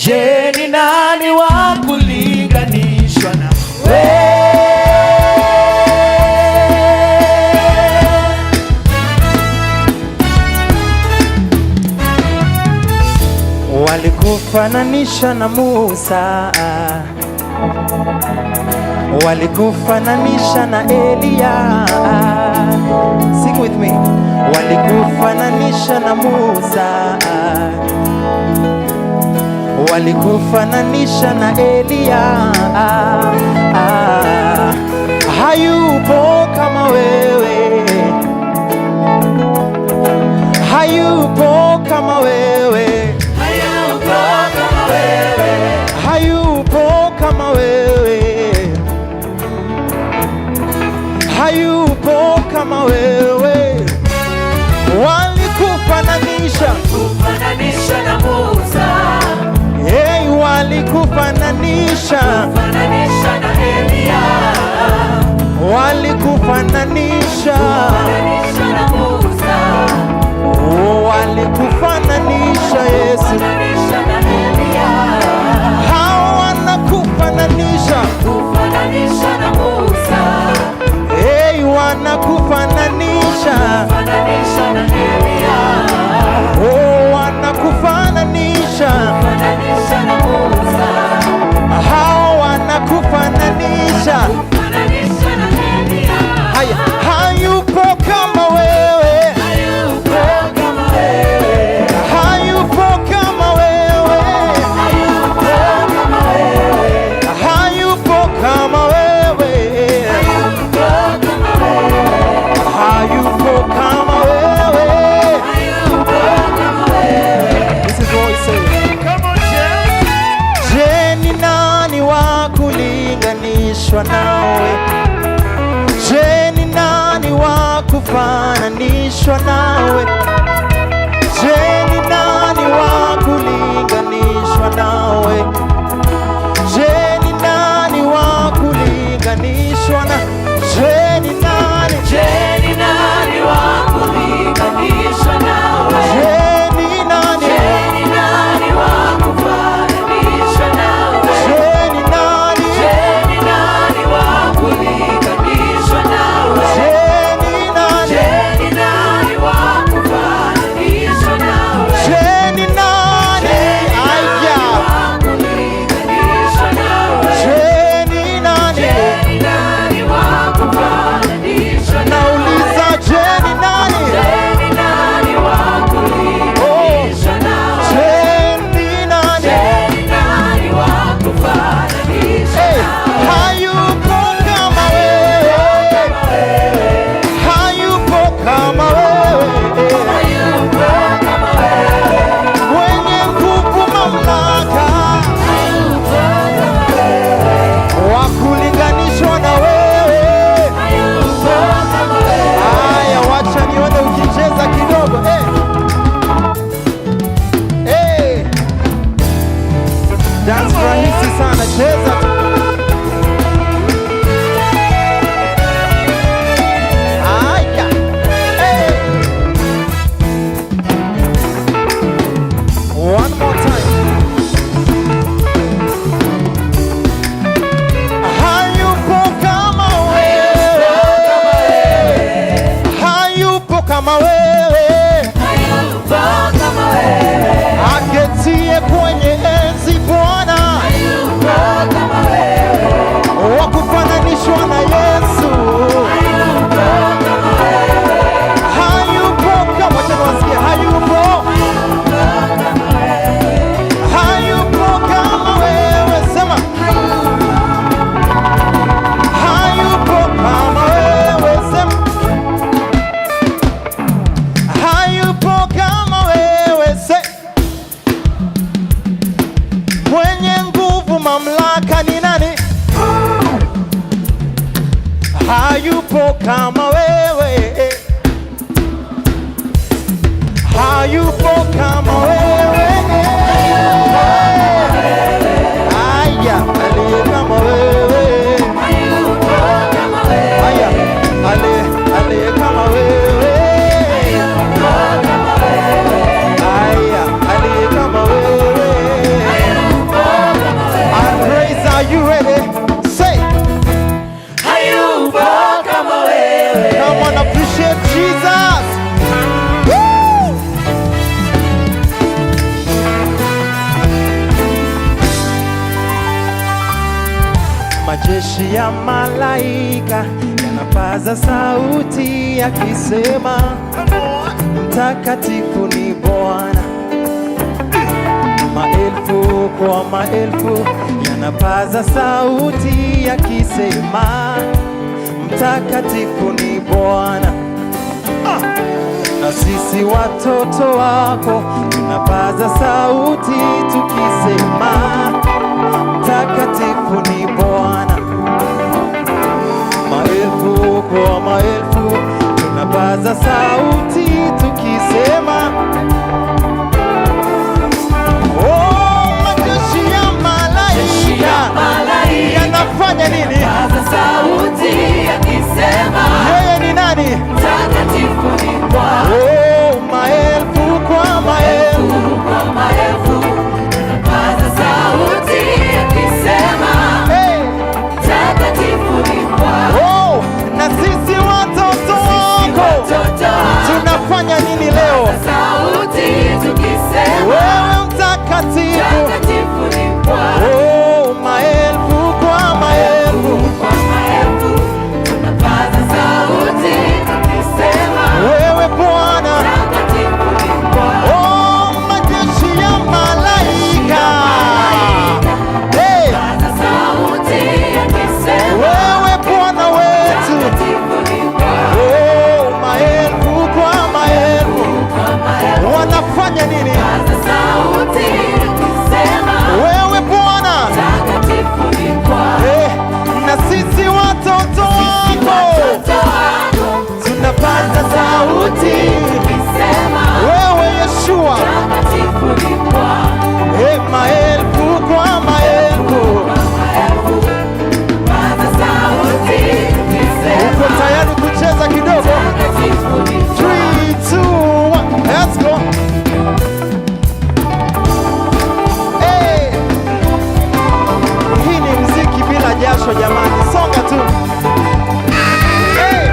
Je, ni nani wa kulinganishwa na wewe? Walikufananisha na Musa, walikufananisha na Elia. Sing with me. Walikufananisha na Musa, walikufananisha na Elia. Hayupo kama wewe, hayupo kama wewe, hayupo kama wewe, hayupo kama wewe. Walikufananisha na Musa, hey, walikufananisha na Elia, walikufananisha na Musa, walikufananisha Yesu, na Elia, hao wanakufananisha na Musa, hey, wanakufananisha na Elia, oh, wanakufananisha na Musa, hao wanakufananisha. na Elia. Haya, hayupo kama wewe, Hayupo kama wewe, hayupo kama wewe, hayupo kama wewe, hayupo kama wewe, hayupo kama wewe, hayupo kama wewe. hayupo kama wewe. This is what he says. Come on, Jeff. Je, ni nani wa kulinganishwa nawe? Je, ni nani wa kufananishwa nawe? Je, ni nani wa kulinganishwa nawe? Je, ni nani wa kulinganishwa na? Je, ni nani? Je, ni nani wa kulinganishwa nawe? Je, ni nani? Je, ni nani wa kufananishwa nawe? Je, ni nani? Je, ni nani wa kulinganishwa nawe? Je, ni nani? Je, ni nani wa kufananishwa Come on, appreciate Jesus. Majeshi ya malaika yanapaza sauti yakisema, mtakatifu ni Bwana. Maelfu kwa maelfu yanapaza sauti yakisema, mtakatifu ni Bwana. Na sisi watoto wako tunapaza sauti tukisema, mtakatifu ni Bwana. Maelfu kwa maelfu tunapaza sauti tukisema, oh, majeshi ya malaika yanafanya nini? Paza sauti yakisema, Yeye ni nani? mtakatifu ni Bwana. Oh, maelfu kwa maelfu, Kwa maelfu paza sauti yakisema, hey. mtakatifu ni Bwana. Oh, na sisi watoto wako Watoto tunafanya nini leo? sauti tukisema, Wewe mtakatifu. mtakatifu ni Bwana. Oh, maelfu kwa maelfu, Kwa maelfu tunapaza sauti tukisema, wewe Bwana. mtakatifu ni Bwana. Oh, majeshi ya malaika, hey. Paza sauti yakisema, Wewe Bwana wetu. mtakatifu ni Bwana. Oh, maelfu kwa maelfu Kwa maelfu wanafanya nini? paza sauti yakisema, Wewe Bwana. mtakatifu ni Bwana. Eh, na sisi watoto wako Watoto wako tunapaza sauti, tukisema, wewe Yeshua. mtakatifu ni Bwana. Eh, maelfu kwa maelfu. Kwa maelfu paza sauti tukisema, Uko tayari kucheza kidogo? mtakatifu ni Bwana. 3, 2, 1, let's go. Eh, hii ni mziki bila jasho jamani, songa tu. Eh.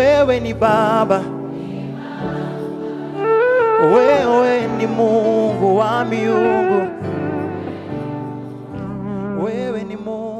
wewe ni Baba, wewe ni Mungu wa miungu, wewe ni Mungu.